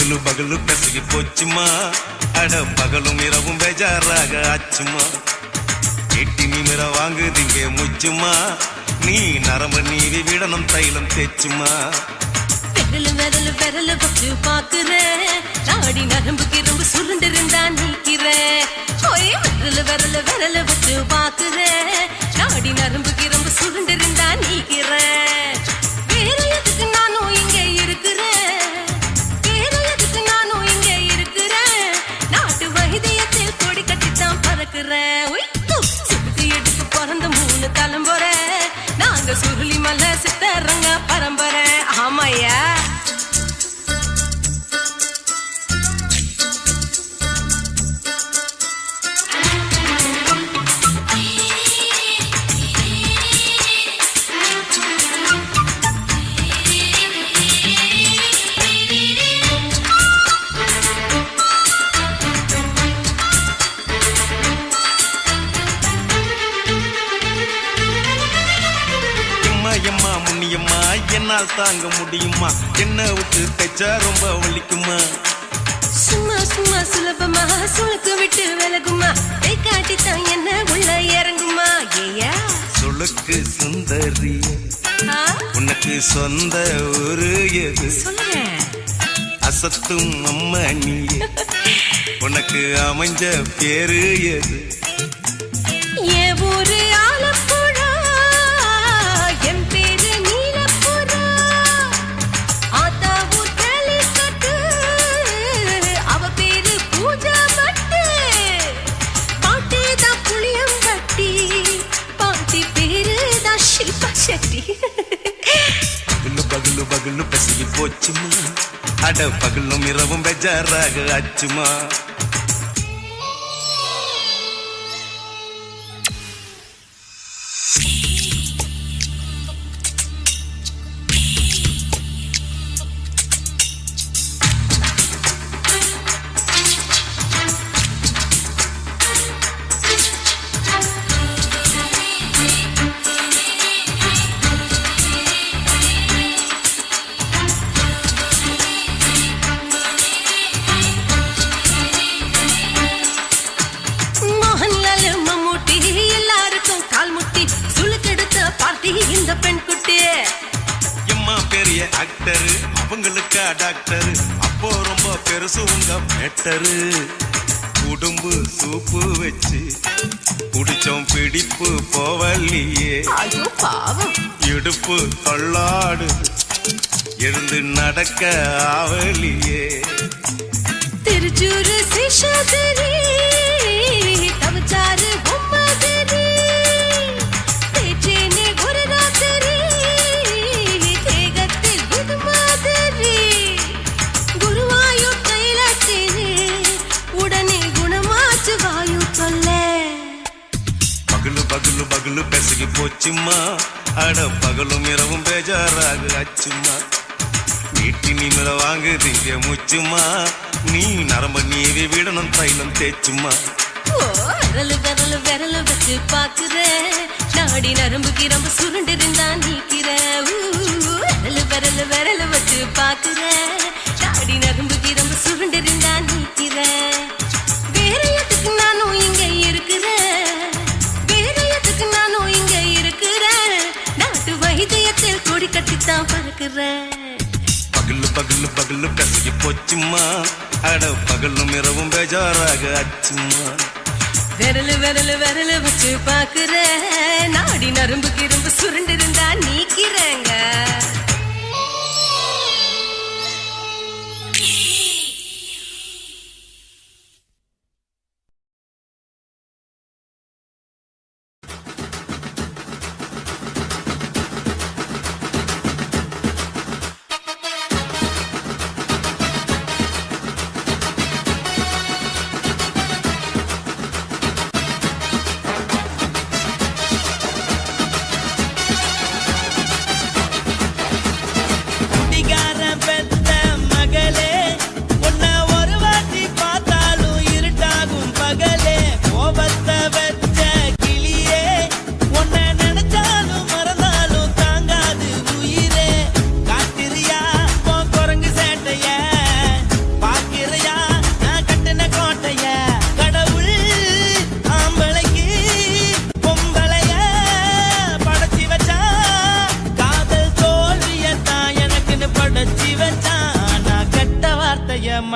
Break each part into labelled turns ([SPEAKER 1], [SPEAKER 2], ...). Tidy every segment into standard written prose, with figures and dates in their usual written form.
[SPEAKER 1] பகலு பகலு கசகி போச்சுமா, அட பகலும் இரவும் பேஜாராக ஆச்சுமா. எட்டி நிமிர வாங்குதிங்க முச்சுமா, நீ நரம்ப நீவி விடணும் தைலம் தேச்சுமா.
[SPEAKER 2] விரலு விரலு விரலு வச்சு பாக்குறேன், நாடி நரம்பு கிரம்பு சுருண்டிருந்தா நீக்கிறேன். விரலு விரலு விரலு வச்சு பாக்குறேன், நாடி நரம்பு கிரம்பு சுருண்டிருந்தா நீக்கிறேன். வேற எதுக்கு நானும் இங்க இருக்கிறேன், வேற எதுக்கு நானும் இங்க இருக்கிறேன். நாட்டு வைத்தியத்தில் கொடி கட்டித்தான் பறக்கிறேன். சிறுக்கு எடுத்து பிறந்த 3 தலைமுறை, நாங்க சுருளி மலை சித்தரங்க பரம்பரை. ஆமாயா
[SPEAKER 1] எம்மா முன்னியம்மா என்னால் தாங்க முடியுமா, என்ன விட்டு தைச்சா ரொம்ப வலிக்குமா.
[SPEAKER 2] சும்மா சும்மா சுலபமா சுளுக்கு விட்டு விலகுமா, கை காட்டித்தான் என்ன உள்ள இறங்குமா. ஏயா
[SPEAKER 1] சுளுக்கு சுந்தரி உனக்கு சொந்த ஊரு எது,
[SPEAKER 2] சொல்லுங்க
[SPEAKER 1] அசத்தும் அம்மா நீ உனக்கு அமைஞ்ச பேரு எது.
[SPEAKER 2] என் ஊரு ஆலப்புழா, என் பேரு நீலப்புறா. ஆத்தா ஊர் கேலிக்கட்டு, அவ பேரு பூஜா பட்டு. பாட்டி தான் புளியம்பட்டி, பாட்டி பேரு தான் ஷில்பா செட்டி.
[SPEAKER 1] பகலு பகலு பகலு பசிக்கு போச்சுமா, அட பகலும் இரவும் பெஜாராக ஆச்சுமா.
[SPEAKER 2] இந்த பெண் குட்டி
[SPEAKER 1] எம்மா பெரிய ஆக்டரு, அவங்களுக்கா டாக்டரு, அப்போ ரொம்ப பெருசு உங்க மேட்டரு. உடம்பு சூப்பு வச்சு குடிச்சோம் பிடிப்பு போவல்லையே,
[SPEAKER 2] ஐயோ பாவம்.
[SPEAKER 1] இடுப்பு தொள்ளாடு எழுந்து நடக்க ஆவலியே.
[SPEAKER 2] திருச்சூரு சிஷாதிரி தவச்சாரு பொம்மதிரி, தேச்சேனே ஒரு ராத்திரி தேகத்தில் இது மாதிரி. குருவாயூர் கைலாத்திரி உடனே குணமாச்சு வாயு சொல்ல.
[SPEAKER 1] பகலு பகலு பகலு பெசகி போச்சுமா, அட பகலும் இரவும் பேஜாராக ஆச்சுமா. வீட்டி நிமிர வாங்குதிங்க முச்சுமா, நீ நரம்ப நீவி விடணும் தைலம் தேச்சுமா.
[SPEAKER 2] விரலு விரலு விரலு வச்சு பாக்குறேன், நாடி நரம்பு கிரம்பு சுருண்டிருந்தா நீக்கிறேன். விரலு விரலு விரலு வச்சு பாக்குறேன், நாடி நரம்பு கிரம்பு சுருண்டிருந்தா நீக்கிறேன். வேற எதுக்கு நானும் இங்க இருக்கிறேன், வேற எதுக்கு நானும் இங்க இருக்கிறேன். நாட்டு வைத்தியத்தில் கொடி கட்டித்தான் பறக்கிறேன்.
[SPEAKER 1] பகலு பகலு பகலு கசகி போச்சுமா, அட பகலும் இரவும் பேஜாராக ஆச்சுமா.
[SPEAKER 2] விரலு விரலு விரலு வச்சு பாக்குறேன், நாடி நரம்பு கிரம்பு சுருண்டிருந்தா நீக்கிறேங்க.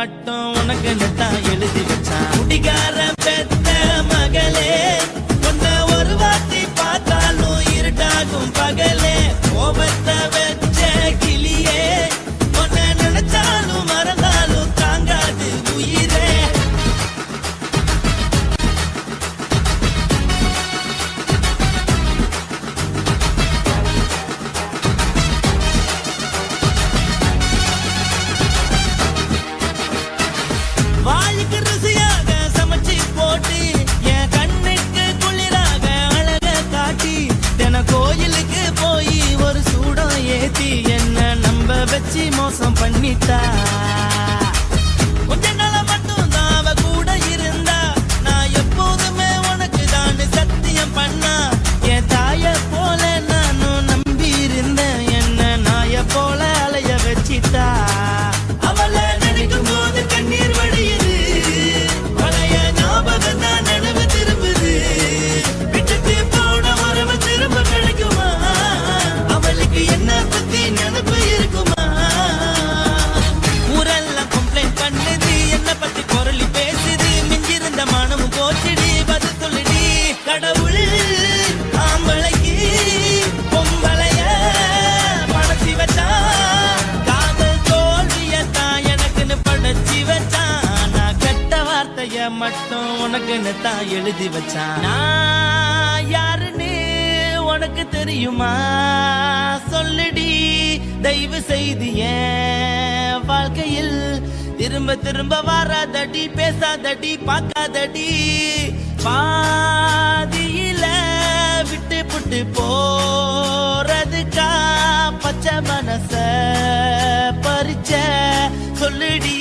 [SPEAKER 3] மட்டும் உனக்குன்னு தான் எழுதி வச்சான். குடிகார பெத்த மகளே, உன்னை ஒரு வாட்டி பார்த்தாலும் இருட்டாகும் பகலே. கோபத்தை வச்ச கிளியே, உன்னை நினைச்சாலும் மறந்தாலும் தாங்காது உயிரே. வாய்க்கு ருசியாக சமைச்சு போட்டு என் கண்ணுக்கு குளிராக அழக காட்டி தின கோயிலுக்கு போய் ஒரு சூடம் ஏத்தி என்ன நம்ப வச்சு மோசம் பண்ணிட்டா. கொஞ்ச நாள மட்டும் தான் அவ கூட இருந்தா, நான் எப்போதுமே உனக்கு தான் சத்தியம் பண்ணா. என் தாய போல நானும் நம்பி இருந்தேன், என்ன நாய போல அலைய வச்சிட்டா. அவளை நினைக்கும் போது கண்ணீர் வடியுது, பழைய ஞாபகம் தான் நினைவு திரும்புது. விட்டுட்டு போன உறவு திரும்ப கிடைக்குமா? அவளுக்கு என்ன பத்தி நினைப்பு இருக்குமா? ஊரெல்லாம் கம்ப்ளைண்ட் பண்ணுது, என்ன பத்தி குரலி பேசுது. மிஞ்சிருந்த மனமும் போச்சுடி, பதில் சொல்லுடி. கடவுள் ஆம்பளைக்கு பொம்பளைய படைச்சி வச்சான், காதல் தோல்வியத்தான் எனக்குன்னு படைச்சி வச்சான். நான் கெட்ட வார்த்தைய மட்டும் உனக்குன்னு தான் எழுதி வச்சான். நான் யாருன்னு உனக்கு தெரியுமா? சொல்லுடி தயவு செய்து என் வாழ்க்கையில் திரும்ப திரும்ப வராதடி, பேசாதடி, பார்க்காதடி. பாதியில விட்டு புட்டு போறதுக்கா பச்சை மனச பறிச்ச சொல்லுடி.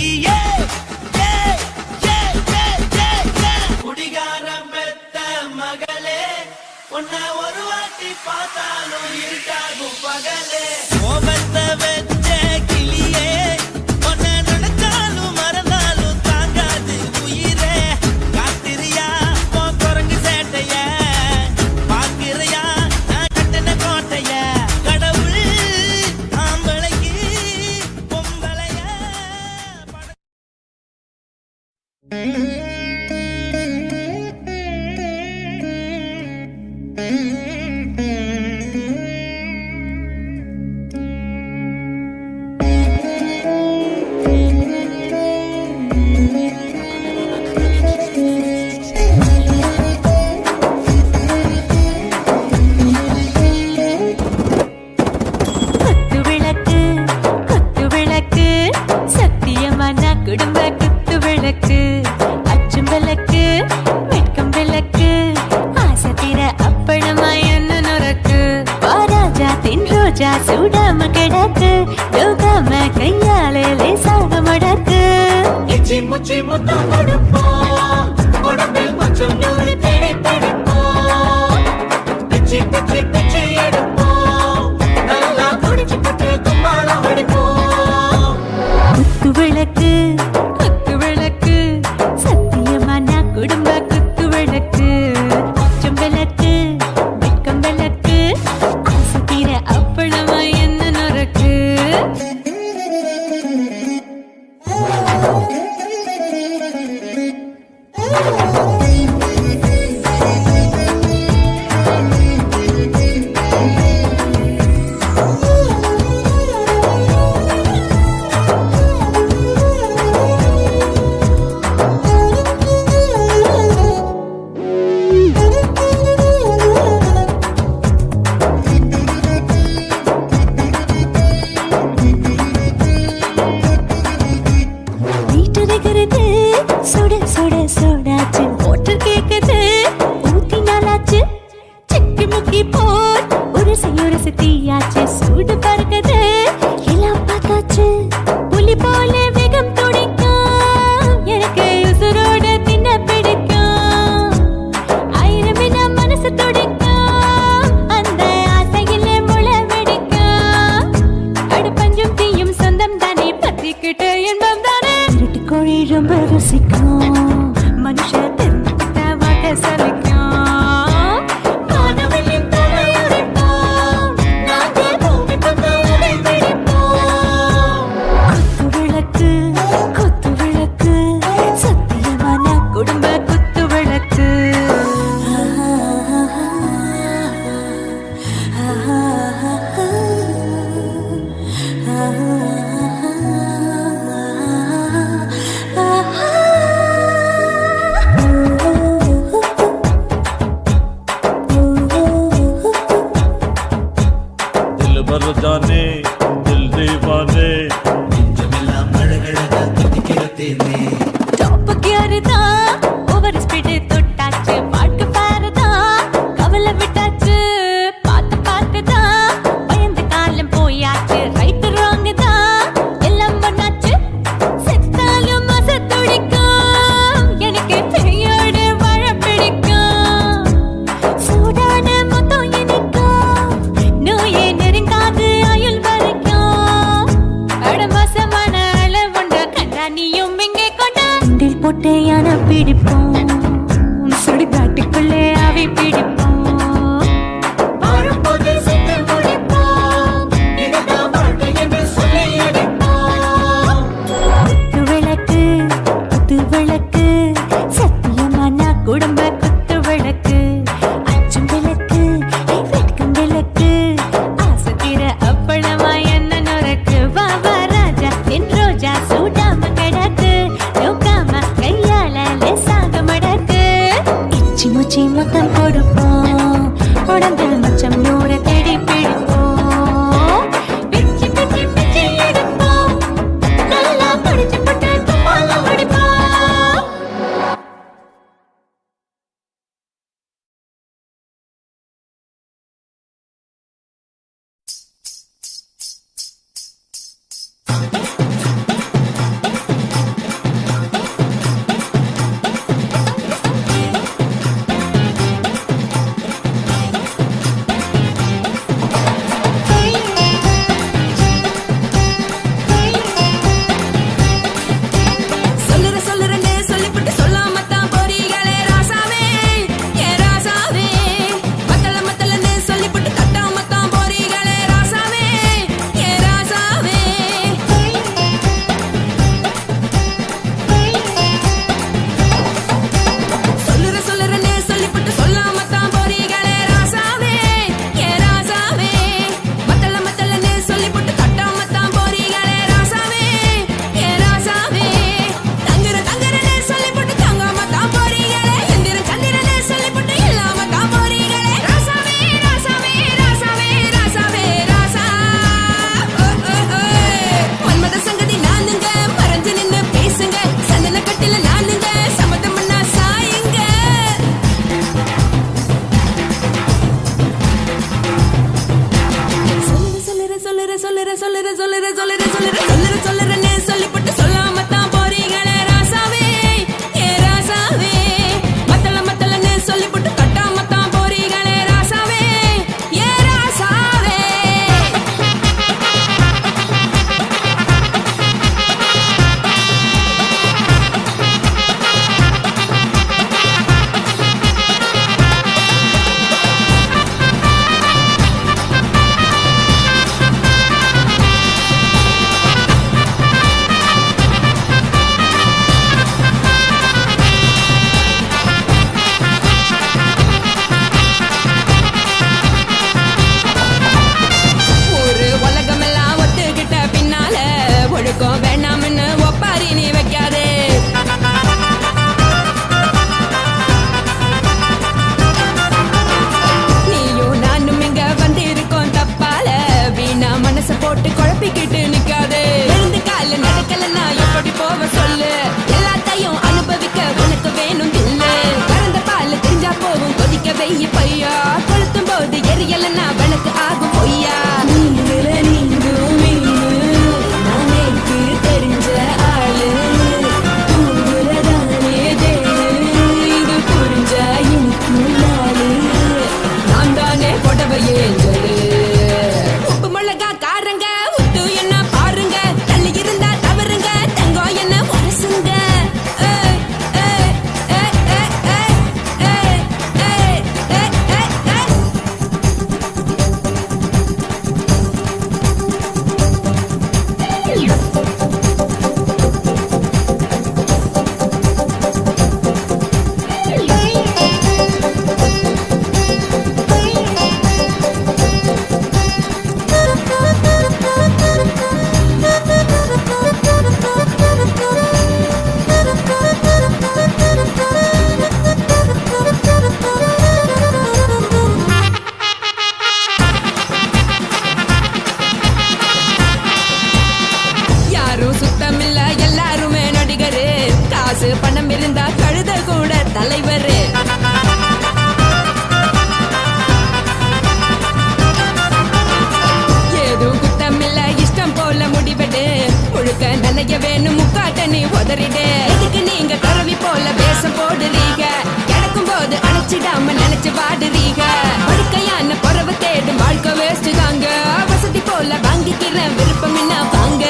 [SPEAKER 3] குடிகாரம் பெத்த மகளே, உன்னை ஒரு வாட்டி பார்த்தாலும் இருட்டாகும் பகலே. கோபத்தை வச்ச கிளியே, உன்னை நினைச்சாலும் மறந்தாலும் தாங்காது உயிரே. காத்திரியா உன் குரங்கு சேட்டைய, பாக்கிறையா நான் கட்டின கோட்டைய. கடவுள் ஆம்பளைக்கு பொம்பளைய
[SPEAKER 4] குத்து விளக்கு சத்தியமான குடும்ப குத்து விளக்கு. அச்சும் விளக்கு வெட்கம் விளக்கு, ஆசை தீர அப்பளமா என்ன நுறக்கு. வாராஜா தின் ரோஜா சூடாம கிடக்கு, யோகாம கையாலே லேசாக மடக்கு.
[SPEAKER 3] இச்சி முச்சி முத்தம் கொடுப்போம், உடம்பில் கொஞ்சம் நூறு தேடி பிடிப்போம். பிச்சி பிச்சி பிச்சி எடுப்போம், நல்லா குடிச்சு புட்டு கும்மாளம் அடிப்போம்.
[SPEAKER 4] குத்து விளக்கு சத்தியமான குடும்ப குத்து விளக்கு. அச்சும் விளக்கு வெட்கம் விளக்கு, ஆசை தீர அப்பளமா என்ன நுறக்கு. வீட்டரைக்கிறது சுட சுட சோடாச்சு, மோட்டர் கேக்குது ஊத்தினாலாச்சு. சிக்கி முக்கி போர் உரசி தீயாச்சு, சூடு பறக்குது எல்லாம் பார்த்தாச்சு. புலி போல வேகம் துடிக்கும், எனக்கு உசுரோட தின்ன பிடிக்கும். ஆயிரம் என மனசு துடிக்கும், அந்த ஆசையிலே முளை வெடிக்கும். அடுப்பஞ்சும் தீயும் சொந்தம் தானே, பத்திக்கிட்டு இன்பம் தானே. கோழி ரொம்ப ருசிக்கும், மனுஷ தெரிஞ்சுக்கிட்ட வாக்க சலிக்கும். காணவெளியும் தலையுரைப்போம், நாங்கள் பூமி பக்கம் உடை பிடிப்போம். குத்து விளக்கு
[SPEAKER 5] पर जाने दिल दीवाने
[SPEAKER 3] நெஞ்சமெல்லாம் அழகழகா துடிக்கிறதேனே
[SPEAKER 4] டாப் கியர் தான் ஓவர் ஸ்பீடு தொட்டாச்சு பாட்டு பாருதான் கவலை விட்டாச்சு பார்த்து பார்த்து தான் பயந்து காலம் போயாச்சு ரைட் ராங் தான் எல்லாம் பண்ணாச்சு செத்தாலும் மச துடிக்கும் எனக்கு பெரியோடு வாழ பிடிக்கும் சூடான மொத்தம் இனிக்கும் நோயே நெருங்காது ஆயுள் வரைக்கும் அடமோசமான அளவுண்ட கண்டா நீயும் இங்கே கொண்டா உண்டில் போட்டு யானை பிடிப்போம் சுடுகாட்டுக்குள்ளே அவை பிடிப்போம் வரும்போது செத்து முடிப்போம் இதுதான் வாழ்க்கை என்று சொல்லி அடிப்போம் குத்து விளக்கு குத்து விளக்கு சத்தியமான குடும்ப குத்து விளக்கு அச்சும் விளக்கு வெட்கும் விளக்கு ஆசத்திர அப்பளமா என்ன நுறக்கு வா வா ராஜா என் ரோஜா சூடாம கிடக்கு நோக்காம கையால லேசாக மடக்கு இச்சி முச்சி மொத்தம் கொடுப்போம் உடம்பில் மச்சம் நூற தேடி பிடிப்போம் பிச்சி பிச்சி பிச்சி எடுப்போம் நல்லா படிச்சு போட்டு துப்பால முடிப்போம்
[SPEAKER 2] சொல்லுறேன்னு சொல்லிப்புட்டு சொல்லாமத்தான் போறீங்களே ராசாவே ஏ ராசாவே மத்தலன்னு சொல்லிப்புட்டு தட்டாமத்தான் போறீங்களே ராசாவே ஏ ராசாவே சொல்லுறேன்னு சொல்லிப்புட்டு சொல்லாமத்தான் போறீங்களே ராசாவே ஏ ராசாவே மத்தலன்னு சொல்லிப்புட்டு தட்டாமத்தான் போறீங்களே ராசாவே ஏ ராசாவே தங்குறேன்னு சொல்லிப்புட்டு தங்காமத்தான் போறீங்களே சந்திரனே சொல்லிப்புட்டு இல்லாமத்தான் போறீங்களே ராசாவே ராசாவே ராசாவே ராசாவே ராசா மன்மத சங்கதி நானுங்க மறைஞ்சு நின்னு பேசுங்க சந்தன கட்டில நானுங்க சம்மதம் பண்ணா சாயுங்க சொல்லுறேன்னு சொல்லிப்புட்டு சொல்லாமத்தான் போறீங்களே ராசாவே ஏ ராசாவே மத்தலன்னு சொல்லிப்புட்டு தட்டாமத்தான் போறீங்களே ராசாவே ஏ ராசாவே ஒரு உலகமெல்லாம் ஒத்துக்கிட்ட பின்னால ஒழுக்கம் வேணாம்னு ஒப்பாரி நீ வைக்காதே நீயும் நானும் இங்க வந்திருக்கோம் தப்பால வீணா மனச போட்டு குழப்பிக்கிட்டு நிக்காதே எழுந்து கால நடக்கலன்னா எப்படி போவ சொல்லு எல்லாத்தையும் அனுபவிக்க உனக்கு வேணும் தில்லு கறந்த பால் தெரிஞ்சா போகும் கொதிக்க வெய்ய பையா கொளுத்தும் போது எரியலன்னா வழக்கு ஆகும் பொய்யா நீங்கள நீங்கும் மீனு நானேக்கு தெரிஞ்ச ஆளு தூங்குறதானே தேனு இது புரிஞ்ச எனக்கு நாளு நான் தானே புடவை ஏஞ்சலு உப்பு மிளகா காரங்க உதறிடு. எதுக்கு நீங்க துறவி போல வேஷம் போடுறீங்க? கிடக்கும் போது அணைச்சிடாம நினைச்சு வாடுறீங்க. படுக்கையான பொறவை தேடும் வாழ்க்கை வேஸ்ட் தாங்க. வசதி போல வாங்கிக்கிற விருப்பம் என்ன வாங்க.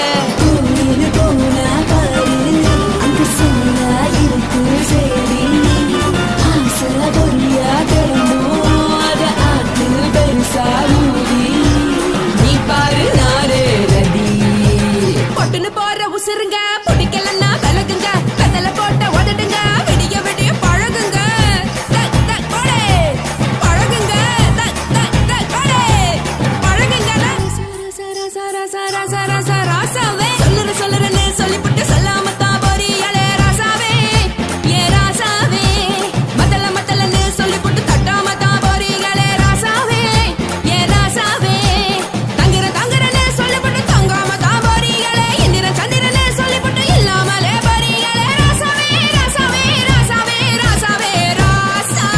[SPEAKER 2] நீ பாரு நாரு ரதி பொட்டுன்னு போற உசுருங்க. பிடிக்கலன்னா விலகுங்க. கதல போட்ட உதடுங்க. விடிய விடிய பழகுங்க. தக் தக் போடே பழகுங்க. தக் தக் தக் போடே பழகுங்க. சர சர சர சர சர ராசாவே சொல்லுறேன்னு சொல்லிவிட்டு சொல்லாம தான் போறியாளே ராசாவே. ஏ ராசாவே மத்தலன்னு சொல்லிவிட்டு தட்டாம தான் போறீங்களே ராசாவே. ஏ ராசாவே தங்குறேன்னு சொல்லிவிட்டு தங்காம தான் போறீங்களே. இந்திரன் சந்திரன்னு சொல்லிவிட்டு இல்லாமலே போறீங்களே ராசாவே ராசாவே ராசாவே ராசாவே ராசா.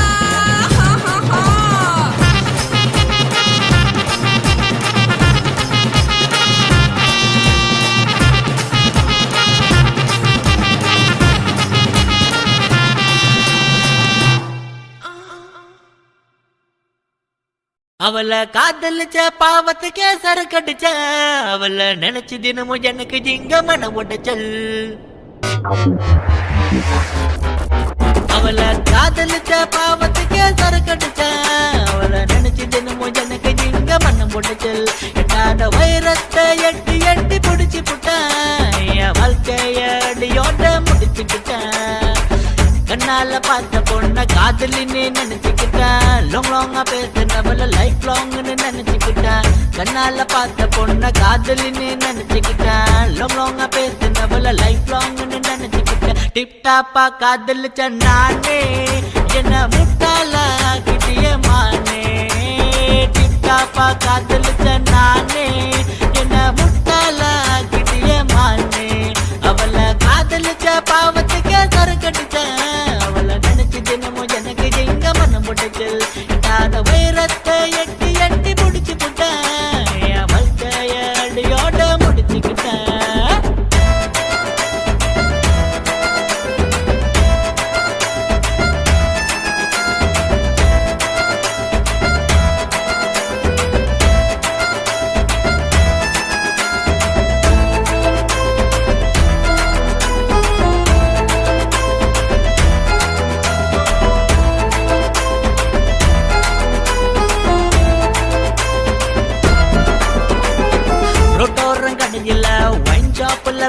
[SPEAKER 3] அவளை காதலிச்ச பாவத்துக்கே சரக்கடிச்ச. அவளை நினைச்சு தினமும் எனக்கு ஜிங்க மன உடைச்சல். அவளை காதலிச்ச பாவத்துக்கே சரக்கடிச்ச. அவளை நினைச்சு தினமும் எனக்கு ஜிங்க மனம் உடைச்சல். எட்டாத வைரத்தை எட்டி எட்டி புடிச்சு புட்டேன். என் வாழ்க்கைய அடியோட முடிச்சுக்கிட்டேன். கண்ணால பார்த்த பொண்ண காதலின்னு நினைச்சுக்கிட்டேன். லாங்கா பேசுனவள லைஃப் லாங்னு நினைச்சுக்கிட்டேன். கண்ணால பார்த்த பொண்ண காதலின்னு நினைச்சுக்கிட்டேன். லாங்கா பேசுனவள லைஃப் லாங்னு நினைச்சுக்கிட்டேன். டிப்டாப்பா காதலிச்ச நானே என்ன முட்டாளா கிட்டிய மானே. டிப்டாப்பா காதலிச்ச நானே என்ன முட்டாளா கிட்டிய மானே. அவளை காதலிச்ச பாவத்துக்கே சரக்கடிச்சேன். அவளை நினைச்சு தினமும் எனக்கு எங்க மனம் புடைச்சல். எட்டாத வைரத்தை எட்டி எட்டி முடிச்சு புட்டேன். என் வாழ்க்கைய அடியோட முடிச்சுக்கிட்டேன்.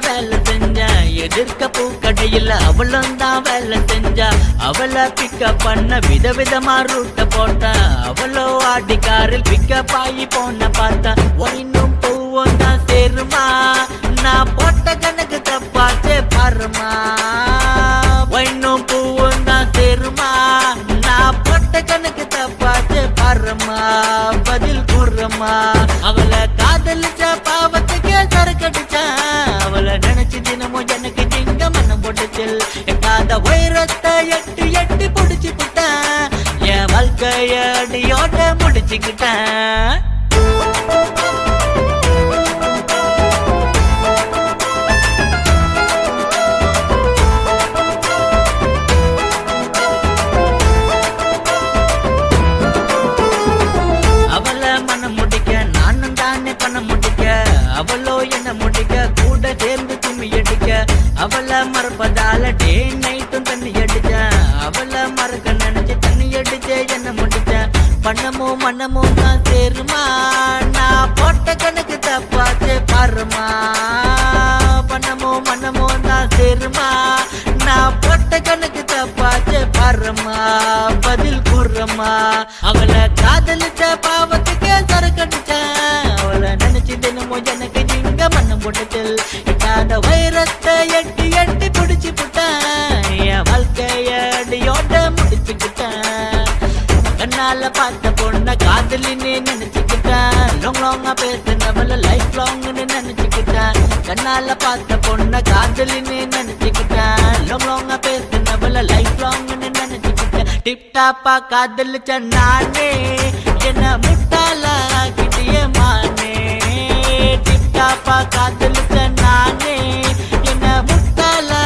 [SPEAKER 3] வேலை செஞ்சா எதிர்க்க பூக்கடையில் அவளும் தான் வேலை செஞ்சா. அவளை பிக்கப் பண்ண விதவிதமா ரூட்ட போட்டா. அவளோ ஆட்டிக்காரில் பிக்கப் ஆகி போன பார்த்தா. ஒன்னும் பூவும் தான் சேருமா. நான் போட்ட கணக்கு தப்பாச்சே பாருமா. ஒன்னும் பூவும் தான் சேருமா. நான் போட்ட கணக்கு தப்பாச்சே பாருமா. பதில் கூறுமா. அவளை காதலிச்ச பாவத்துக்கே சரக்கடிச்சா. அவளை நினைச்சு தினமும் எனக்கு ஜிங்க மனம் போட்டுச்சல். எட்டாத வைரத்தை எட்டி எட்டி புடிச்சு புட்டேன். என் வாழ்க்கைய அடியோட முடிச்சுக்கிட்டேன். அவளை மனம் முடிக்க நானும் தானே பணம் முடிக்க. அவளோ என்ன முடிக்க கூட சேர்ந்து கும்மி அடிக்க. அவளை மறப்பதால டே நைட்டும் தண்ணி அடிச்சேன். அவளை மறக்க நினைச்சு தண்ணி அடிச்சே என்ன முடிச்சேன். பணமும் மனமும் தான் சேருமா. நான் போட்ட கணக்கு தப்பாச்சே பாருமா. பணமும் மனமும் தான் சேருமா. நான் போட்ட கணக்கு தப்பாச்சே பாருமா. பதில் கூறுமா. அவளை காதலிச்ச பாவத்துக்கே சரக்கடிச்சேன். அவளை நினைச்சு தினமும் எனக்கு ஜிங்க மனம் போட்டுச்சல். எட்டாத வைரத்தை எட்டி எட்டி புடிச்சு புட்டேன். என் வாழ்க்கைய அடியோட முடிச்சுக்கிட்டேன். கண்ணால பார்த்த பொண்ண காதலின்னு நினைச்சுக்கிட்டேன். லாங்கா பேசுனவள லைஃப் லாங்னு நினைச்சுக்கிட்டேன். கண்ணால பார்த்த பொண்ண காதலின்னு நினைச்சுக்கிட்டேன். லாங்கா பேசுனவள லைஃப் லாங்னு நினைச்சுக்கிட்டேன். டிப்டாப்பா காதலிச்ச நானே என்ன முட்டாளா கிட்டிய மானே. டிப்டாப்பா காதலிச்ச நானே என்ன முட்டாளா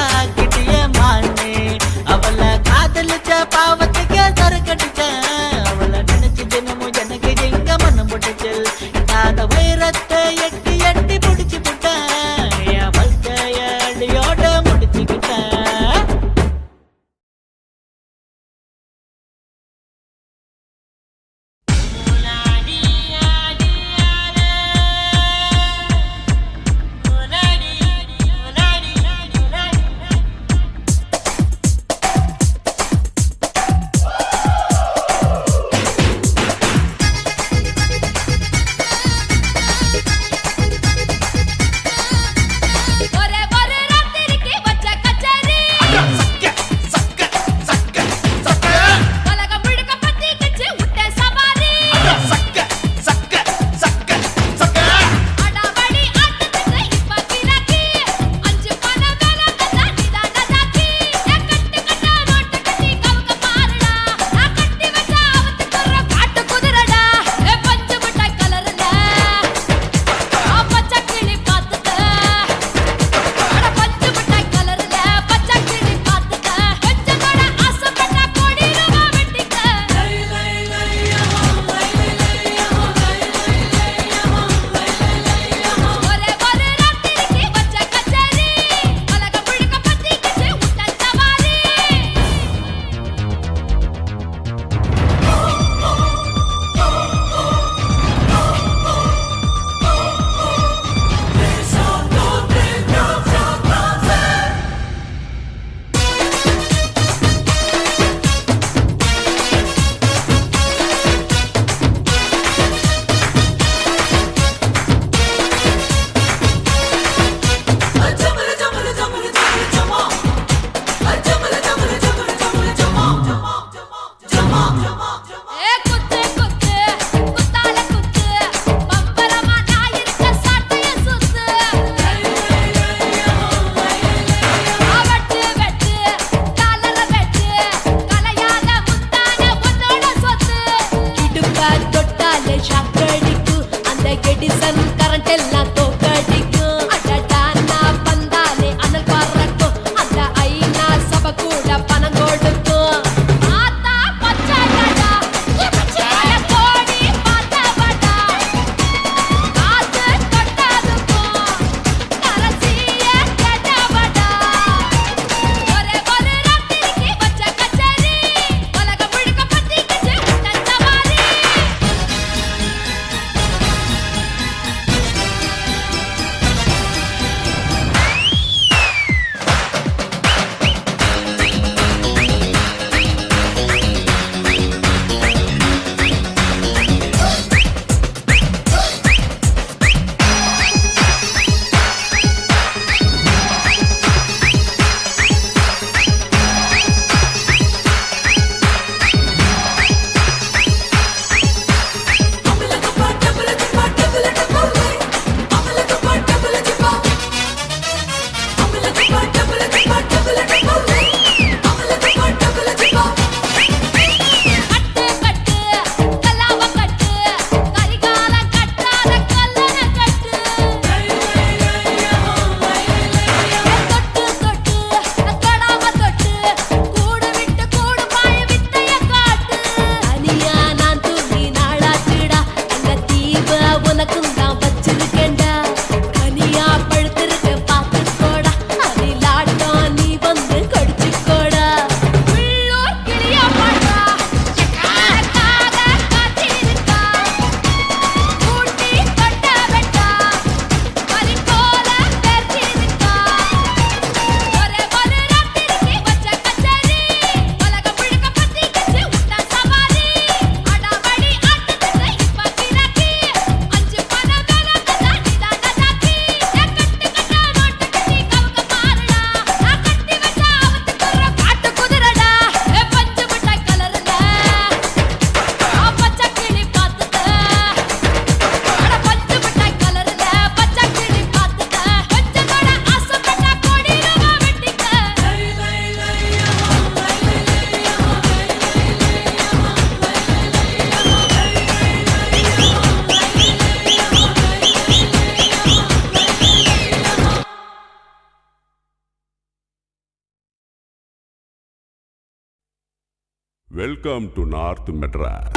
[SPEAKER 6] வெல்கம் டு நார்த் மெட்ராஸ்.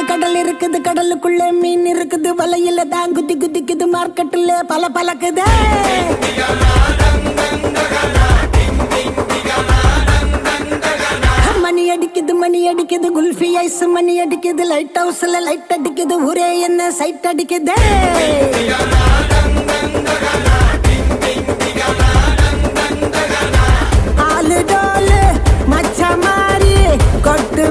[SPEAKER 7] கடல் இருக்குது கடலுக்குள்ள மீன் இருக்குது வலையில தான் குதி குதிக்குது மார்க்கெட்டுல பல பழக்குது மணி அடிக்குது குல்ஃபி ஐஸ் மணி அடிக்குது லைட் ஹவுஸ்ல லைட் அடிக்குது ஊரே என்ன சைட் அடிக்குது ஆளு டோலு மச்ச மாறி கொட்டு